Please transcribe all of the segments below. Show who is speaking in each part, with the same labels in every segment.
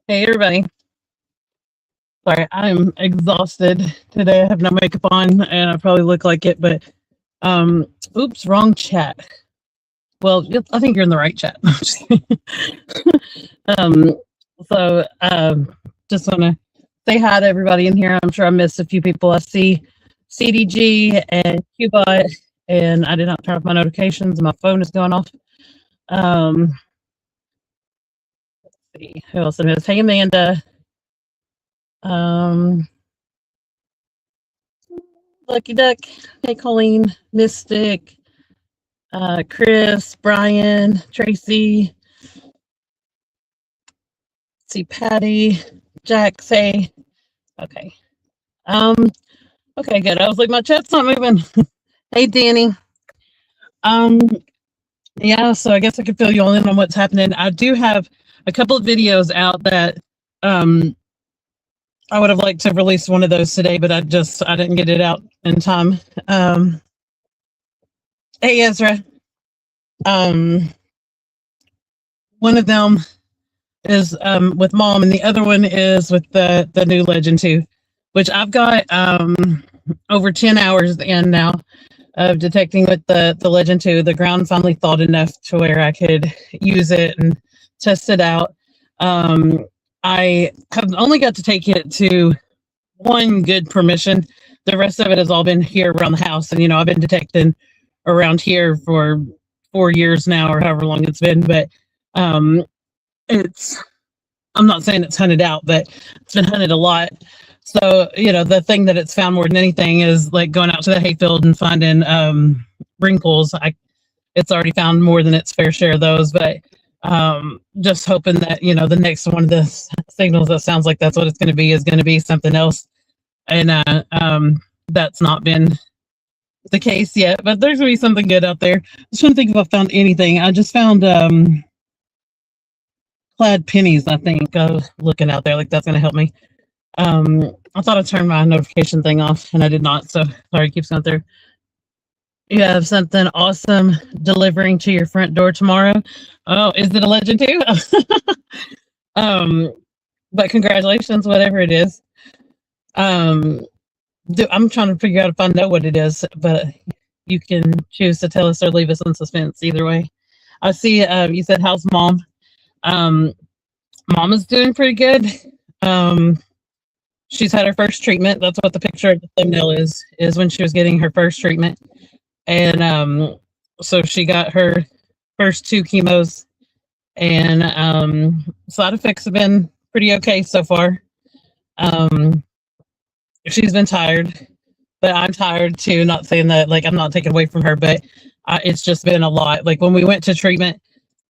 Speaker 1: Hey everybody. Sorry, I'm exhausted today. I have no makeup on and I probably look like it, but um oops, wrong chat. Well, I think you're in the right chat. um just want to say hi to everybody in here. I'm sure I missed a few people. I see CDG and Qbot, and I did not turn off my notifications and my phone is going off. Let's see who else it is. Hey Amanda. Um Lucky Duck. Hey, Colleen, Mystic, Chris, Brian, Tracy. See Patty, Jack. Say okay. Um. Okay, good. I was like, my chat's not moving. Hey, Danny. Um. Yeah. So I guess I could fill you all in on what's happening. I do have a couple of videos out that um I would have liked to release one of those today, but I didn't get it out in time. Hey, Ezra. Um. One of them is with mom, and the other one is with the new Legend 2, which I've got over 10 hours in now of detecting with the Legend 2. The ground finally thawed enough to where I could use it and test it out. I have only got to take it to one good permission. The rest of it has all been here around the house, and I've been detecting around here for 4 years now, or however long it's been. But it's I'm not saying it's hunted out, but it's been hunted a lot. So, the thing that it's found more than anything is like going out to the hayfield and finding wrinkles. It's already found more than its fair share of those, but just hoping that, the next one of the signals that sounds like that's what it's going to be is going to be something else. And that's not been the case yet, but there's going to be something good out there. I was trying to think if I found anything. I just found plaid pennies. I think I was looking out there like that's going to help me. I thought I turned my notification thing off and I did not. So sorry, it keeps going through. You have something awesome delivering to your front door tomorrow. Oh, is it a Legend 2? But congratulations, whatever it is. I'm trying to figure out if I know what it is, but you can choose to tell us or leave us in suspense either way. I see you said, how's mom? Mama's doing pretty good. She's had her first treatment. That's what the picture of the thumbnail is when she was getting her first treatment. And so she got her first 2 chemos, and side effects have been pretty okay so far. She's been tired, but I'm tired too. Not saying that like I'm not taking away from her, but it's just been a lot. Like when we went to treatment,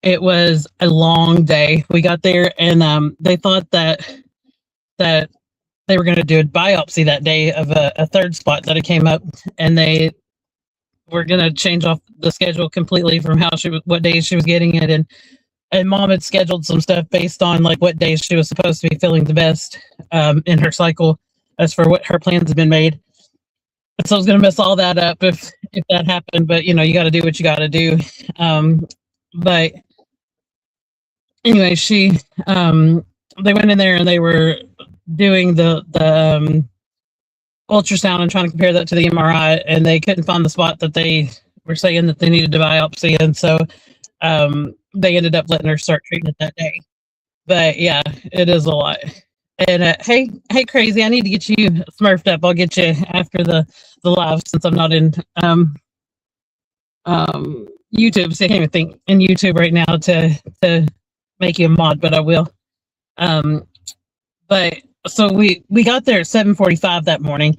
Speaker 1: it was a long day. We got there and they thought that they were going to do a biopsy that day of a third spot that it came up, and they were going to change off the schedule completely from what days she was getting it. And mom had scheduled some stuff based on like what days she was supposed to be feeling the best in her cycle as for what her plans had been made. So I was going to mess all that up if that happened, but you got to do what you got to do. But anyway, they went in there and they were doing the ultrasound and trying to compare that to the MRI, and they couldn't find the spot that they were saying that they needed to biopsy, and so they ended up letting her start treatment that day. But yeah, it is a lot. And hey, crazy! I need to get you smurfed up. I'll get you after the live since I'm not in YouTube. So I can't even think in YouTube right now to make you a mod, but I will. But so we got there at 7:45 that morning,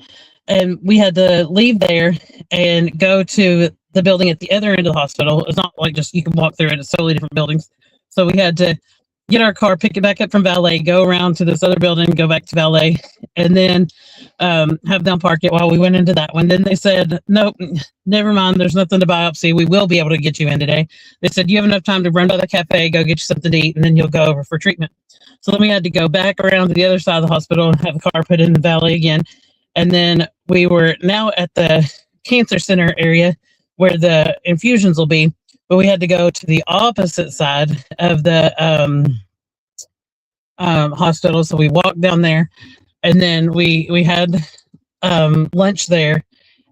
Speaker 1: and we had to leave there and go to the building at the other end of the hospital. It's not like just you can walk through it. It's totally different buildings. So we had to get our car, pick it back up from valet, go around to this other building, go back to valet, and then have them park it while we went into that one. Then they said, nope, never mind. There's nothing to biopsy. We will be able to get you in today. They said, you have enough time to run by the cafe, go get you something to eat, and then you'll go over for treatment. So then we had to go back around to the other side of the hospital and have the car put in the valet again. And then we were now at the cancer center area where the infusions will be, but we had to go to the opposite side of the hospital. So we walked down there, and then we had lunch there,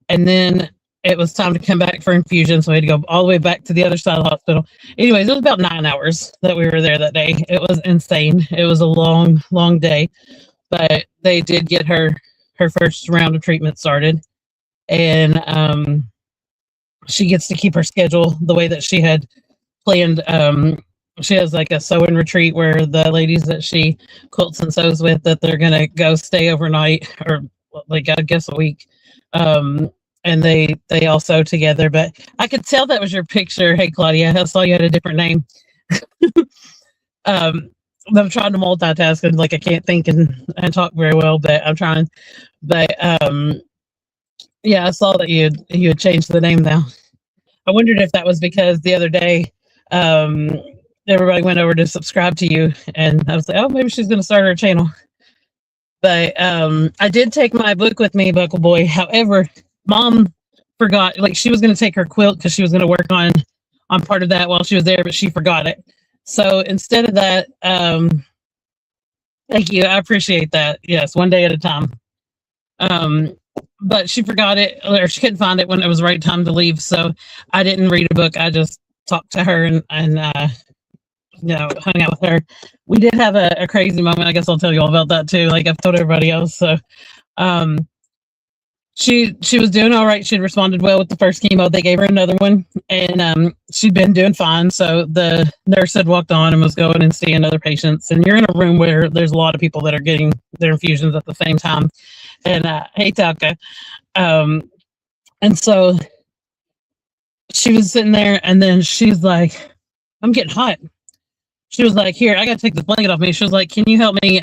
Speaker 1: and then it was time to come back for infusion. So we had to go all the way back to the other side of the hospital. Anyways, it was about 9 hours that we were there that day. It was insane. It was a long, long day, but they did get her first round of treatment started, and she gets to keep her schedule the way that she had planned. She has like a sewing retreat where the ladies that she quilts and sews with, that they're gonna go stay overnight, or like I guess a week. And they all sew together. But I could tell that was your picture. Hey Claudia, I saw you had a different name. I'm trying to multitask, and like I can't think and talk very well, but I'm trying. But yeah, I saw that you had changed the name now. I wondered if that was because the other day everybody went over to subscribe to you, and I was like, oh, maybe she's going to start her channel. But I did take my book with me, Buckle Boy. However, Mom forgot, like she was going to take her quilt because she was going to work on part of that while she was there, but she forgot it. So instead of that, thank you. I appreciate that. Yes, one day at a time. But she forgot it, or she couldn't find it when it was the right time to leave. So I didn't read a book. I just talked to her and hung out with her. We did have a crazy moment. I guess I'll tell you all about that too. Like I've told everybody else. So she was doing all right. She'd responded well with the first chemo. They gave her another one, and she'd been doing fine. So the nurse had walked on and was going and seeing other patients. And you're in a room where there's a lot of people that are getting their infusions at the same time. And hey, Talca. And so she was sitting there, and then she's like, I'm getting hot. She was like, here, I got to take the blanket off me. She was like, can you help me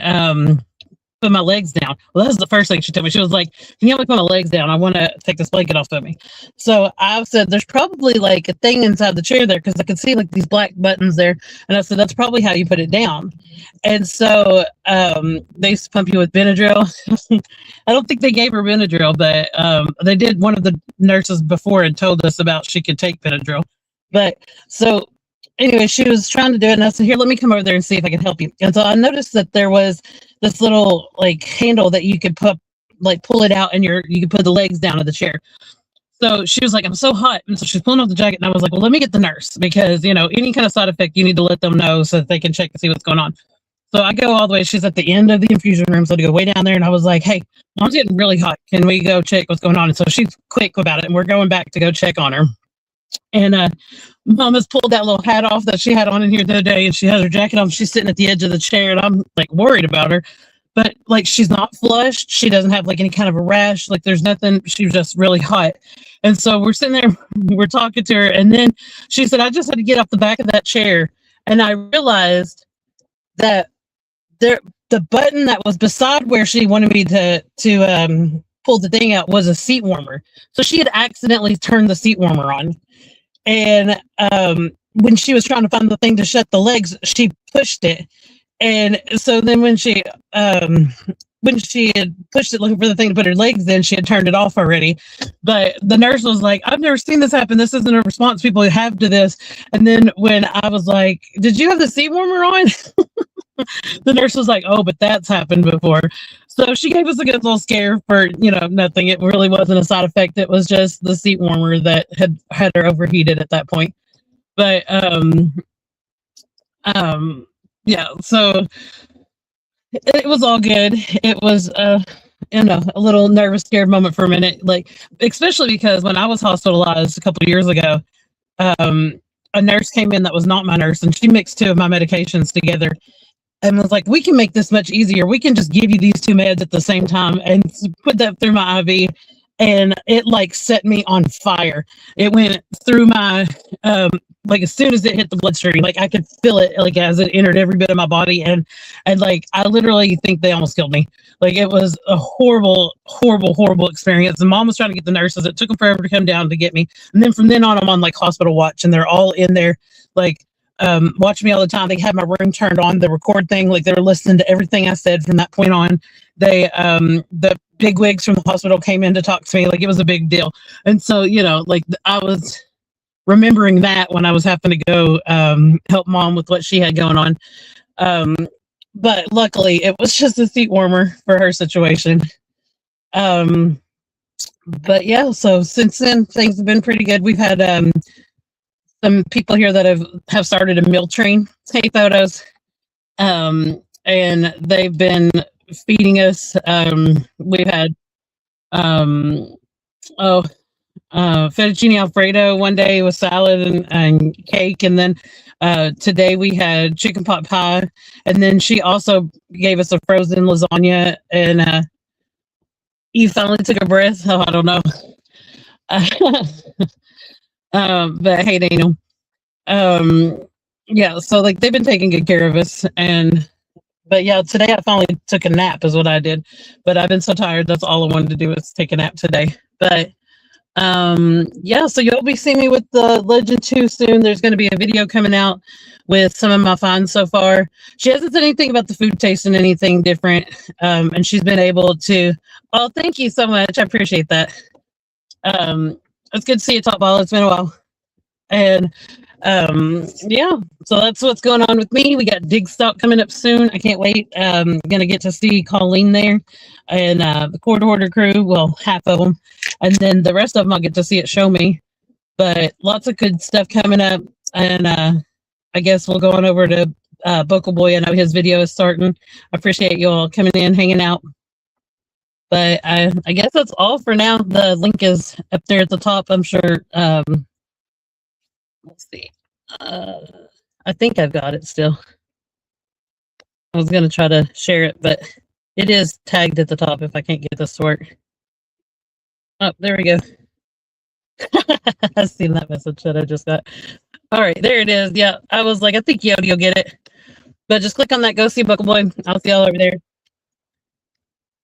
Speaker 1: put my legs down? Well, that was the first thing she told me. She was like, can you help me put my legs down? I want to take this blanket off of me. So I said, there's probably like a thing inside the chair there, because I could see like these black buttons there. And I said, that's probably how you put it down. And so they used to pump you with Benadryl. I don't think they gave her Benadryl, but they did. One of the nurses before had told us about she could take Benadryl. But so anyway, she was trying to do it, and I said, here, let me come over there and see if I can help you. And so I noticed that there was this little like handle that you could pull it out, and you could put the legs down of the chair. So she was like, I'm so hot. And so she's pulling off the jacket, and I was like, well, let me get the nurse, because, any kind of side effect, you need to let them know so that they can check and see what's going on. So I go all the way. She's at the end of the infusion room, so I go way down there, and I was like, hey, Mom's getting really hot. Can we go check what's going on? And so she's quick about it, and we're going back to go check on her. And Mom has pulled that little hat off that she had on in here the other day, and she has her jacket on. She's sitting at the edge of the chair, and I'm like worried about her. But like, she's not flushed. She doesn't have like any kind of a rash. Like there's nothing. She was just really hot. And so we're sitting there, we're talking to her, and then she said, I just had to get off the back of that chair. And I realized that the button that was beside where she wanted me to pull the thing out was a seat warmer. So she had accidentally turned the seat warmer on. And when she was trying to find the thing to shut the legs, she pushed it. And so then when she had pushed it looking for the thing to put her legs in, she had turned it off already. But the nurse was like, I've never seen this happen. This isn't a response people have to this. And then when I was like, did you have the seat warmer on? The nurse was like, oh, but that's happened before. So she gave us a good little scare for, nothing. It really wasn't a side effect. It was just the seat warmer that had her overheated at that point. But yeah, so it was all good. It was a little nervous, scared moment for a minute, like especially because when I was hospitalized a couple of years ago, a nurse came in that was not my nurse, and she mixed two of my medications together and was like, we can make this much easier. We can just give you these two meds at the same time and put that through my IV. And it like set me on fire. It went through my, like as soon as it hit the bloodstream, like I could feel it like as it entered every bit of my body. And like, I literally think they almost killed me. Like it was a horrible, horrible, horrible experience. And Mom was trying to get the nurses. It took them forever to come down to get me. And then from then on, I'm on like hospital watch, and they're all in there, like, watching me all the time. They had my room turned on, the record thing, like they were listening to everything I said from that point on. They, the big wigs from the hospital came in to talk to me. Like it was a big deal. And so, like I was remembering that when I was having to go, help Mom with what she had going on. but luckily it was just a seat warmer for her situation. Um, but yeah, so since then things have been pretty good. We've had some people here that have started a meal train. Hey, photos. And they've been feeding us. We've had um, oh fettuccine alfredo one day with salad and cake, and then today we had chicken pot pie, and then she also gave us a frozen lasagna. And you finally took a breath. Oh, I don't know. But hey, Daniel. Um, yeah, so like they've been taking good care of us, and but yeah, today I finally took a nap is what I did. But I've been so tired. That's all I wanted to do was take a nap today. But yeah, so you'll be seeing me with the Legend 2 soon. There's going to be a video coming out with some of my finds so far. She hasn't said anything about the food taste and anything different. And she's been able to, oh, thank you so much. I appreciate that. It's good to see you, Top Ball. It's been a while. And yeah, so that's what's going on with me. We got Dig Stock coming up soon. I can't wait. Gonna get to see Colleen there and the Court Order crew. Well, half of them, and then the rest of them I'll get to see at Show Me. But lots of good stuff coming up, and I guess we'll go on over to Vocal Boy. I know his video is starting. I appreciate you all coming in, hanging out. But I guess that's all for now. The link is up there at the top. I'm sure. Let's see. I think I've got it still. I was going to try to share it, but it is tagged at the top if I can't get this to work. Oh, there we go. I've seen that message that I just got. All right, there it is. Yeah, I was like, I think Yodi will get it. But just click on that. Go see Buckle Boy. I'll see y'all over there.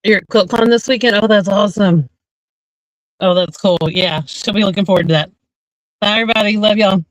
Speaker 1: You're at QuiltCon this weekend? Oh, that's awesome. Oh, that's cool. Yeah, she'll be looking forward to that. Bye, everybody. Love y'all.